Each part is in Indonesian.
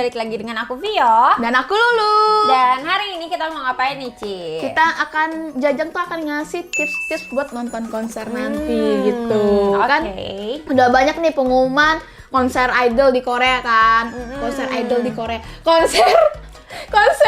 balik lagi dengan aku Vio dan aku Lulu. Dan hari ini kita mau ngapain nih, Ci? Kita akan akan ngasih tips-tips buat nonton konser nanti gitu. Kan udah banyak nih pengumuman konser idol di Korea kan. Konser idol di Korea. Konser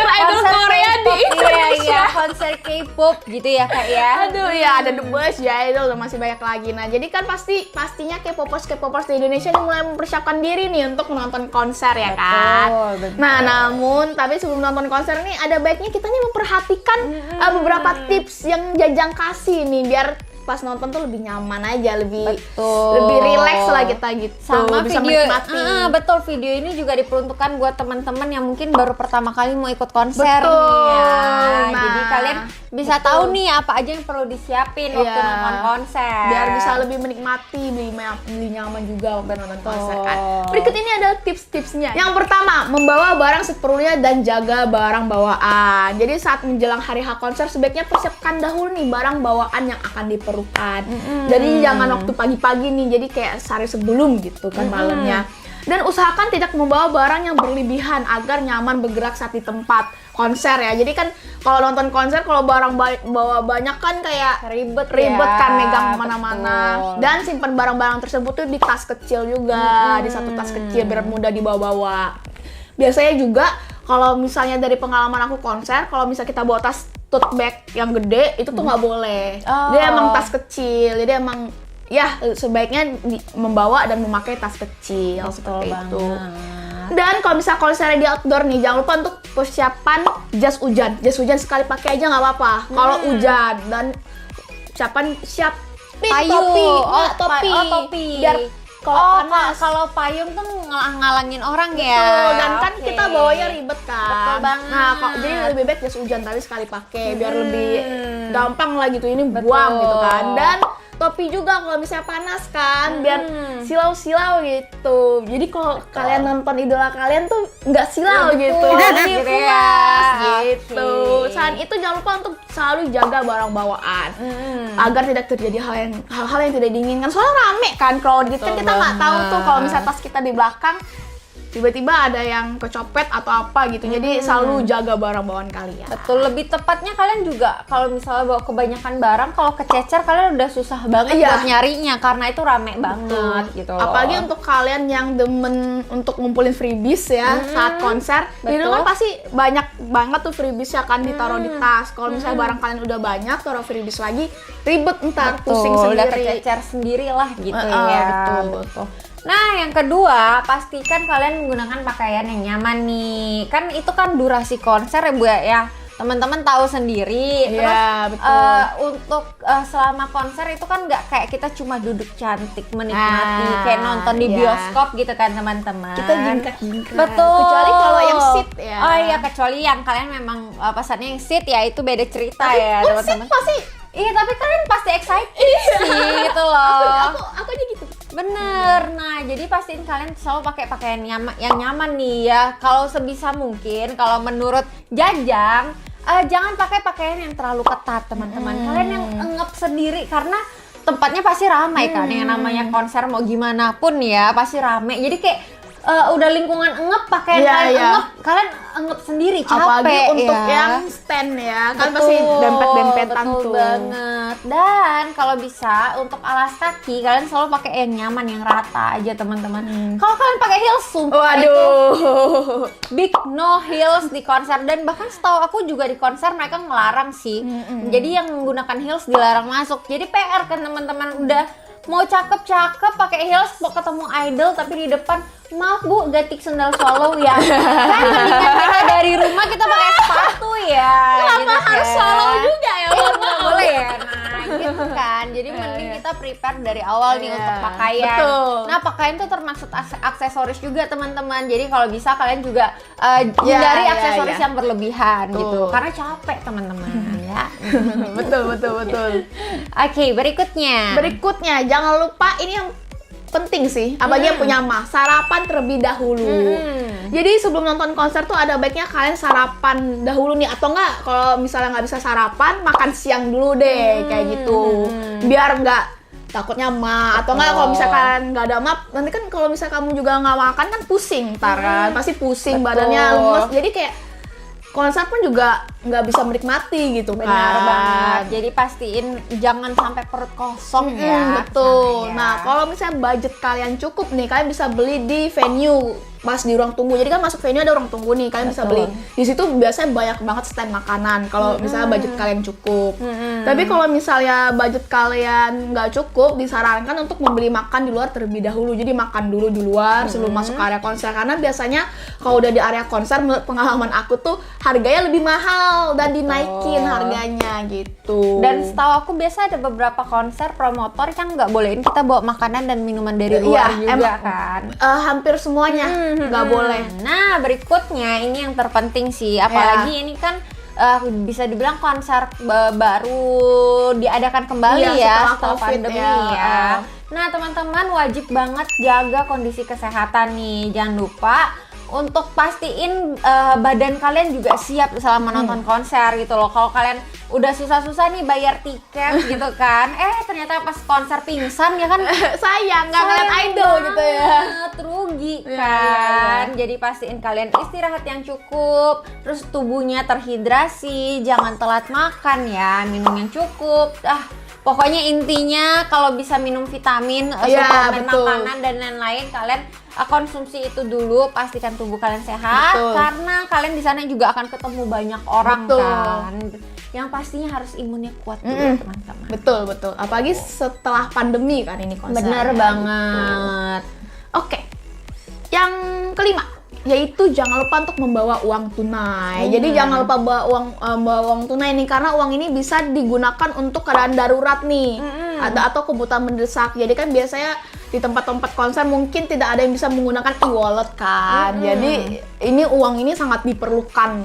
idol Korea di Indonesia. Iya, konser K-pop gitu ya Kak ya. Aduh ya, ada The Boys, ya Idol, dan masih banyak lagi. Nah, jadi kan pastinya K-popers di Indonesia ini mulai mempersiapkan diri nih untuk menonton konser ya kan. Betul. Nah, tapi sebelum nonton konser nih ada baiknya kita nih memperhatikan beberapa tips yang Jajang kasih nih biar pas nonton tuh lebih nyaman aja, lebih rileks lah kita gitu. Sama bisa video, menikmati. Betul, video ini juga diperuntukkan buat teman-teman yang mungkin baru pertama kali mau ikut konser Betul. nih ya. Nah, jadi kalian bisa tahu nih apa aja yang perlu disiapin waktu nonton konser. Biar bisa lebih menikmati, beli nyaman juga waktu nonton konser kan. Berikut ini ada tips-tipsnya. Yang pertama, membawa barang seperlunya dan jaga barang bawaan. Jadi saat menjelang hari H konser sebaiknya persiapkan dahulu nih barang bawaan yang akan diperlukan. Jadi jangan waktu pagi-pagi nih, jadi kayak sehari sebelum gitu kan malamnya. Dan usahakan tidak membawa barang yang berlebihan agar nyaman bergerak saat di tempat konser ya. Jadi kan kalau nonton konser kalau barang bawa banyak kan kayak ribet kan megang kemana-mana. Dan simpan barang-barang tersebut tuh di tas kecil juga, di satu tas kecil biar mudah dibawa-bawa. Biasanya juga kalau misalnya dari pengalaman aku konser, kalau misalnya kita bawa tas tote bag yang gede itu tuh nggak boleh. Dia emang tas kecil, jadi emang ya sebaiknya membawa dan memakai tas kecil. Betul seperti banget. itu. Dan kalau misalnya konsernya di outdoor nih, jangan lupa untuk persiapan jas hujan. Jas hujan sekali pakai aja nggak apa-apa. Kalau hujan dan siapin topi. Biar kalau panas. Kalau payung tuh ngalangin orang Betul, ya. dan kan kita bawanya ribet kan. Betul banget. Nah, jadi lebih baik jas hujan tadi sekali pakai biar lebih gampang lah gitu. Ini buang gitu kan. Dan topi juga kalau misalnya panas kan, biar silau-silau gitu. Jadi kalau kalian nonton idola kalian tuh nggak silau gitu. Jadi puas gitu. Selain itu jangan lupa untuk selalu jaga barang bawaan agar tidak terjadi hal-hal yang tidak diinginkan. Soalnya rame kan crowded kan, kita nggak tahu tuh kalau misalnya tas kita di belakang tiba-tiba ada yang kecopet atau apa gitu. Jadi selalu jaga barang bawaan kalian. Betul, lebih tepatnya kalian juga kalau misalnya bawa kebanyakan barang, kalau kececer kalian udah susah banget buat nyarinya karena itu rame banget gitu loh. Apalagi untuk kalian yang demen untuk ngumpulin freebies ya saat konser, di rumah pasti banyak banget tuh freebies yang akan ditaruh di tas. Kalau misalnya barang kalian udah banyak, taruh freebies lagi, ribet ntar pusing sendiri. Udah kececer sendirilah gitu ya. Betul. Nah, yang kedua, pastikan kalian menggunakan pakaian yang nyaman nih. Kan itu kan durasi konser ya Bu ya. Teman-teman tahu sendiri. Terus untuk selama konser itu kan nggak kayak kita cuma duduk cantik menikmati kayak nonton di bioskop gitu kan teman-teman. Kita jingkrak-jingkrak. Betul. Kecuali kalau yang seat ya. Oh iya, kecuali yang kalian memang pesannya yang seat ya, itu beda cerita ya teman-teman. Iya, tapi kalian pasti excited sih gitu loh. Aku aja gitu. Bener, nah jadi pastiin kalian selalu pakai pakaian yang nyaman nih ya. Kalau sebisa mungkin, kalau menurut Jajang, jangan pakai pakaian yang terlalu ketat teman-teman. Kalian yang engep sendiri karena tempatnya pasti ramai kan. Yang namanya konser mau gimana pun ya pasti ramai. Jadi kayak udah lingkungan engep, pakaian kalian engep, kalian engep sendiri, capek. Apalagi untuk yang stand ya, kan pasti dempet-dempetan tuh. Betul banget. Dan kalau bisa untuk alas kaki kalian selalu pakai yang nyaman, yang rata aja teman-teman. Kalau kalian pakai heels, sumpah itu big no heels di konser. Dan bahkan setahu aku juga di konser mereka ngelarang sih. Jadi yang menggunakan heels dilarang masuk. Jadi PR kan teman-teman, udah mau cakep-cakep pakai heels mau ketemu idol tapi di depan, maaf Bu, ganti sendal swallow ya. Kan mendingan kita dari rumah kita pakai sepatu ya. Kenapa harus swallow juga ya? Nggak boleh ya. Nah gitu kan. Jadi mending kita prepare dari awal nih untuk pakaian. Betul. Nah pakaian tuh termasuk aksesoris juga teman-teman. Jadi kalau bisa kalian juga hindari aksesoris yang berlebihan gitu. Karena capek teman-teman ya. Betul. Oke, berikutnya Jangan lupa ini yang penting sih, apalagi yang punya mah, sarapan terlebih dahulu. Jadi sebelum nonton konser tuh ada baiknya kalian sarapan dahulu nih, atau enggak kalau misalnya nggak bisa sarapan, makan siang dulu deh kayak gitu. Biar nggak takutnya mah atau enggak kalau misalkan nggak ada map nanti kan kalau misalkan kamu juga nggak makan kan pusing ntar kan pasti pusing badannya lemes jadi kayak konser pun juga nggak bisa menikmati gitu kan. Benar banget. Jadi pastiin jangan sampai perut kosong ya. Betul. Ya. Nah, kalau misalnya budget kalian cukup nih, kalian bisa beli di venue pas di ruang tunggu. Jadi kan masuk venue ada ruang tunggu nih, kalian bisa beli. Di situ biasanya banyak banget stand makanan kalau misalnya budget kalian cukup. Tapi kalau misalnya budget kalian nggak cukup, disarankan untuk membeli makan di luar terlebih dahulu. Jadi makan dulu di luar sebelum masuk ke area konser karena biasanya kalau udah di area konser menurut pengalaman aku tuh harganya lebih mahal dan dinaikin harganya gitu. Dan setahu aku biasa ada beberapa konser promotor yang nggak bolehin kita bawa makanan dan minuman dari luar juga kan. Hampir semuanya nggak boleh. Nah berikutnya ini yang terpenting sih, apalagi ini kan bisa dibilang konser baru diadakan kembali ya setelah pandemi ya. Nah teman-teman wajib banget jaga kondisi kesehatan nih, jangan lupa untuk pastiin badan kalian juga siap selama nonton konser gitu loh. Kalau kalian udah susah-susah nih bayar tiket gitu kan, ternyata pas konser pingsan ya kan sayang nggak ngeliat idol gitu ya, rugi kan. Jadi pastiin kalian istirahat yang cukup, terus tubuhnya terhidrasi, jangan telat makan ya, minum yang cukup. Pokoknya intinya kalau bisa minum vitamin, suplemen makanan dan lain-lain kalian konsumsi itu dulu, pastikan tubuh kalian sehat karena kalian di sana juga akan ketemu banyak orang kan. Yang pastinya harus imunnya kuat juga teman-teman. Betul. Apalagi setelah pandemi kan ini konser. Bener banget. Oke. Yang kelima yaitu jangan lupa untuk membawa uang tunai. Jadi jangan lupa bawa uang tunai nih karena uang ini bisa digunakan untuk keadaan darurat nih. Atau kebutuhan mendesak. Jadi kan biasanya di tempat-tempat konser mungkin tidak ada yang bisa menggunakan e-wallet kan. Jadi ini uang ini sangat diperlukan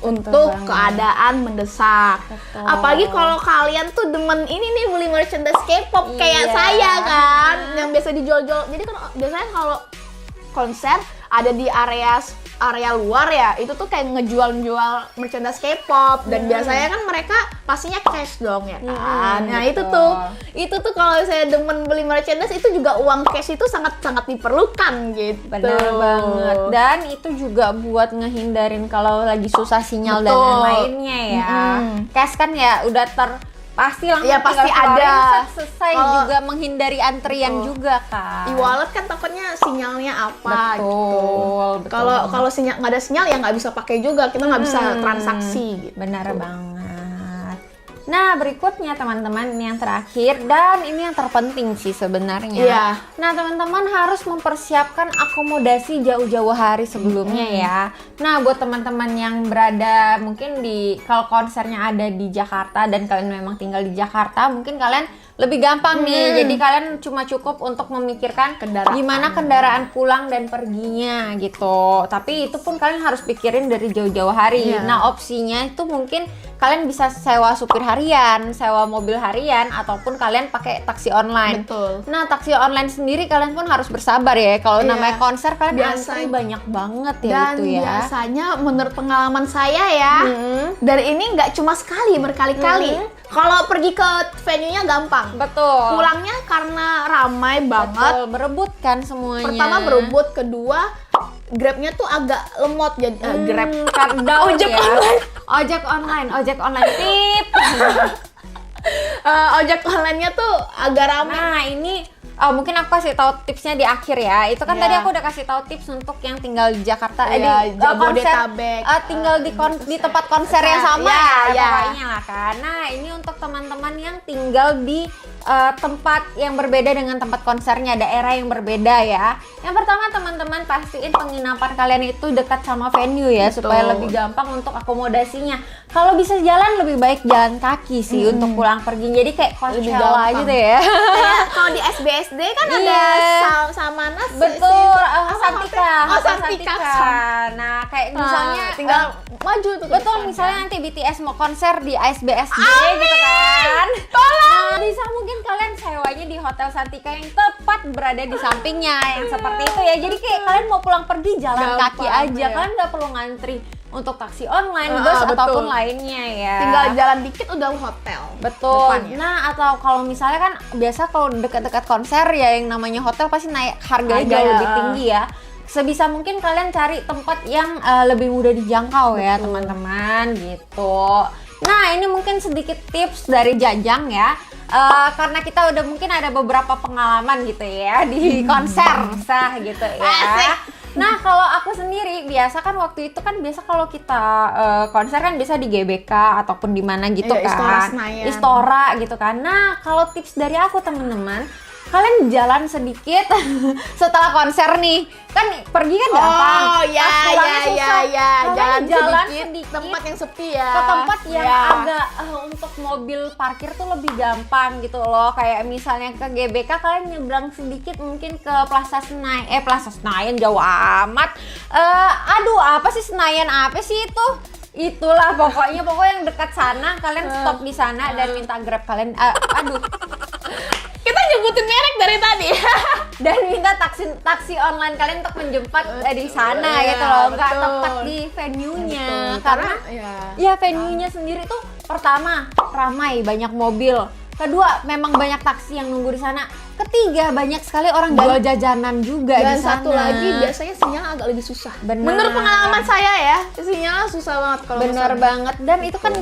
untuk keadaan mendesak. Apalagi kalau kalian tuh demen ini nih beli merchandise K-pop kayak saya kan yang biasa dijual-jual. Jadi kan biasanya kalau konser ada di area luar ya, itu tuh kayak ngejual merchandise K-pop dan biasanya kan mereka pastinya cash dong ya kan. Nah, itu tuh kalau saya demen beli merchandise itu juga uang cash itu sangat-sangat diperlukan gitu. Benar banget. Dan itu juga buat ngehindarin kalau lagi susah sinyal dan yang lainnya ya. Cash kan ya udah pasti langsung pasti ada. Selesai juga menghindari antrian juga kan. E-wallet kan takutnya sinyalnya apa betul. Kalau sinyal nggak ada sinyal ya nggak bisa pakai juga, kita nggak bisa transaksi gitu. Benar banget. Nah berikutnya teman-teman ini yang terakhir dan ini yang terpenting sih sebenarnya. Nah teman-teman harus mempersiapkan akomodasi jauh-jauh hari sebelumnya ya. Nah buat teman-teman yang berada mungkin kalau konsernya ada di Jakarta dan kalian memang tinggal di Jakarta, mungkin kalian lebih gampang nih. Jadi kalian cuma cukup untuk memikirkan gimana kendaraan pulang dan perginya gitu. Tapi itu pun kalian harus pikirin dari jauh-jauh hari. Nah opsinya itu mungkin kalian bisa sewa supir harian, sewa mobil harian, ataupun kalian pakai taksi online. Nah taksi online sendiri kalian pun harus bersabar ya. Kalau namanya konser kalian antri banyak banget ya. Dan itu ya. Biasanya menurut pengalaman saya ya, dari ini nggak cuma sekali, berkali-kali. Kalau pergi ke venue-nya gampang. Betul. Pulangnya karena ramai banget. Berebut kan semuanya. Pertama berebut, kedua Grab-nya tuh agak lemot jadi Grab ojek online tip. Ojek online-nya tuh agak ramai. Nah, ini mungkin aku kasih tahu tipsnya di akhir ya. Itu kan tadi aku udah kasih tahu tips untuk yang tinggal di Jakarta, di Jabodetabek, tinggal di tempat konser yang sama pokoknya lah kan. Nah, ini untuk teman-teman yang tinggal di tempat yang berbeda dengan tempat konsernya, daerah yang berbeda ya. Yang pertama teman-teman pastiin penginapan kalian itu dekat sama venue ya, supaya lebih gampang untuk akomodasinya. Kalau bisa jalan lebih baik jalan kaki sih untuk pulang pergi. Jadi kayak Coachella gitu ya. Kalau di SBSD kan ada Samana, betul, Santika. Nah, kayak misalnya tinggal maju tuh. Betul, misalnya nanti BTS mau konser di SBSD gitu kan. Tolong. Nah, bisa mungkin kalian sewanya di Hotel Santika yang tepat berada di sampingnya yang seperti itu ya. Jadi kayak kalian mau pulang pergi jalan kaki aja. Kalian nggak perlu ngantri untuk taksi online, Ah, bus betul. ataupun lainnya ya. Tinggal jalan dikit udah hotel. Betul. Depannya. Nah, atau kalau misalnya kan biasa kalau dekat-dekat konser ya yang namanya hotel pasti naik harganya Harga, jauh lebih ya. tinggi ya. Sebisa mungkin kalian cari tempat yang lebih mudah dijangkau ya, teman-teman gitu. Nah, ini mungkin sedikit tips dari Jajang ya. Karena kita udah mungkin ada beberapa pengalaman gitu ya di konser sah gitu ya. Asik. Nah, kalau aku sendiri biasa kan waktu itu kan biasa kalau kita konser kan biasa di GBK ataupun di mana gitu Iya, kan. Istora Senayan. Istora gitu kan. Nah, kalau tips dari aku teman-teman, kalian jalan sedikit setelah konser nih. Kan pergi kan gampang. Oh ya Pas pulangnya susah. Kalian jalan sedikit sedikit tempat yang sepi ya. ke tempat yang Ya. agak untuk mobil parkir tuh lebih gampang gitu loh. Kayak misalnya ke GBK kalian nyebrang sedikit mungkin ke Plaza Senayan. Plaza Senayan jauh amat. Aduh, apa sih Senayan apa sih itu? Itulah pokoknya yang dekat sana kalian stop di sana dan minta Grab kalian. Aduh. Kita nyebutin merek dari tadi. Dan minta taksi online kalian untuk menjemput di sana Iya, gitu loh, nggak betul. tepat di venue-nya. Betul. Karena ya. ya venue-nya sendiri tuh pertama ramai, banyak mobil. Kedua, memang banyak taksi yang nunggu di sana. Ketiga, banyak sekali orang jual jajanan juga di Dan sana. satu lagi biasanya sinyal agak lebih susah. Bener. Menurut pengalaman saya ya, sinyal susah banget kalau Bener kesana. banget. Dan itu kan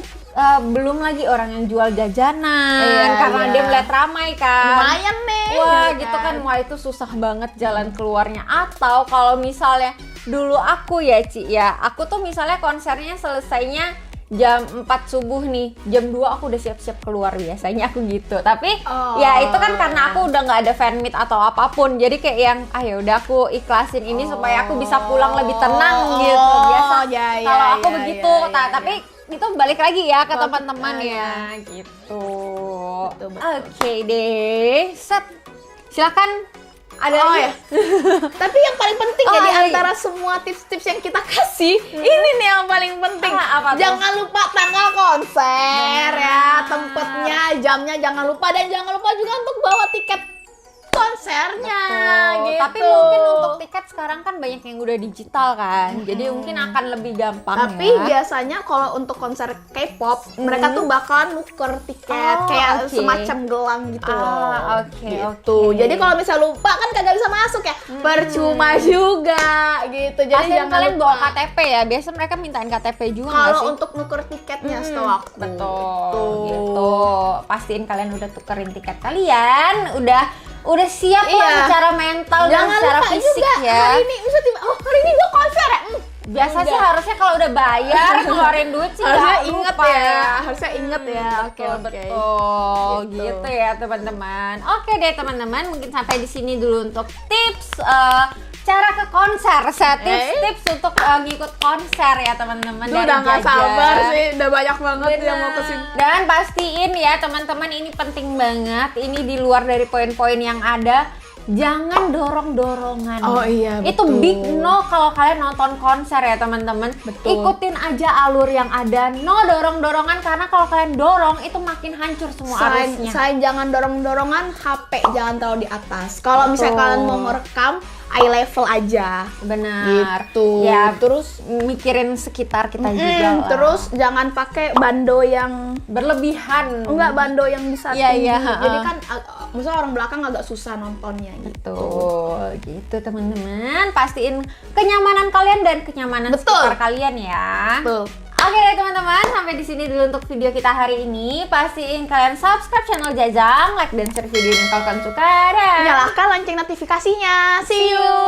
belum lagi orang yang jual jajanan Iya, karena iya. dia melihat ramai kan. Lumayan nih. Wah ya gitu kan, wah itu susah banget jalan keluarnya. Atau kalau misalnya dulu aku ya Ci ya, aku tuh misalnya konsernya selesainya jam 4 subuh nih, jam 2 aku udah siap-siap keluar biasanya aku gitu. Tapi ya itu kan karena aku udah nggak ada fan meet atau apapun, jadi kayak yang ya udah aku ikhlasin ini supaya aku bisa pulang lebih tenang gitu. Biasa ya, ya, kalau aku ya, begitu, ya, ya. tapi itu balik lagi ya ke Oh, teman-teman kita, ya gitu. Betul, betul. Oke deh, set. Silakan. Ada lagi? ya. Tapi yang paling penting Oh, ya di ada antara semua tips-tips yang kita kasih, ini nih yang paling penting. Apa tuh? Jangan lupa tanggal konser ya, tempatnya, jamnya jangan lupa, dan jangan lupa juga untuk bawa tiket konsernya gitu. Tapi mungkin untuk tiket sekarang kan banyak yang udah digital kan, jadi mungkin akan lebih gampang. Tapi ya. biasanya kalau untuk konser K-pop, mereka tuh bakalan nuker tiket kayak oke. semacam gelang gitu loh. Oke, Gitu. oke. Jadi kalau misal lupa kan kagak bisa masuk ya, percuma juga gitu. Jadi Pastiin jangan kalian lupa. bawa KTP ya, biasa mereka mintain KTP juga nggak Kalau sih? untuk nuker tiketnya setahu aku. Betul, gitu. Pastiin kalian udah tukerin tiket kalian, udah siap lah Iya. secara mental dan Jangan secara lupa fisik juga ya. hari ini bisa tiba, hari ini gua konser ya. Biasa sih Enggak. harusnya kalau udah bayar ngeluarin duit sih Harusnya nggak inget lupa ya, harusnya inget ya. Oke, Betul, oke. betul. Gitu. Gitu ya teman-teman. Oke deh teman-teman, mungkin sampai di sini dulu untuk tips cara ke konser. Tips untuk ngikut konser ya teman-teman. Duh, dari udah nggak Jaja. sabar sih, udah banyak banget yang mau Bener. kesini. Dan pastiin ya teman-teman, ini penting banget. Ini di luar dari poin-poin yang ada. Jangan dorong-dorongan. Oh iya, Itu betul. big no kalau kalian nonton konser ya teman-teman. Betul. Ikutin aja alur yang ada. No dorong-dorongan, karena kalau kalian dorong itu makin hancur semua arusnya. Selain jangan dorong-dorongan, HP jangan taruh di atas. Kalau misalnya Betul. kalian mau ngerekam, eye level aja. Benar. Gitu. Ya, Terus mikirin sekitar kita juga lah. terus jangan pakai bando yang berlebihan. enggak, bando yang bisa Iya, tinggi. iya, Jadi kan misalnya orang belakang agak susah nontonnya gitu. Betul, gitu teman-teman. Pastiin kenyamanan kalian dan kenyamanan Betul. sekitar kalian ya. Betul. Oke deh teman-teman, sampai di sini dulu untuk video kita hari ini. Pastiin kalian subscribe channel Jajang, like dan share video ini kalau kalian suka. Dan Nyalakan lonceng notifikasinya. See you.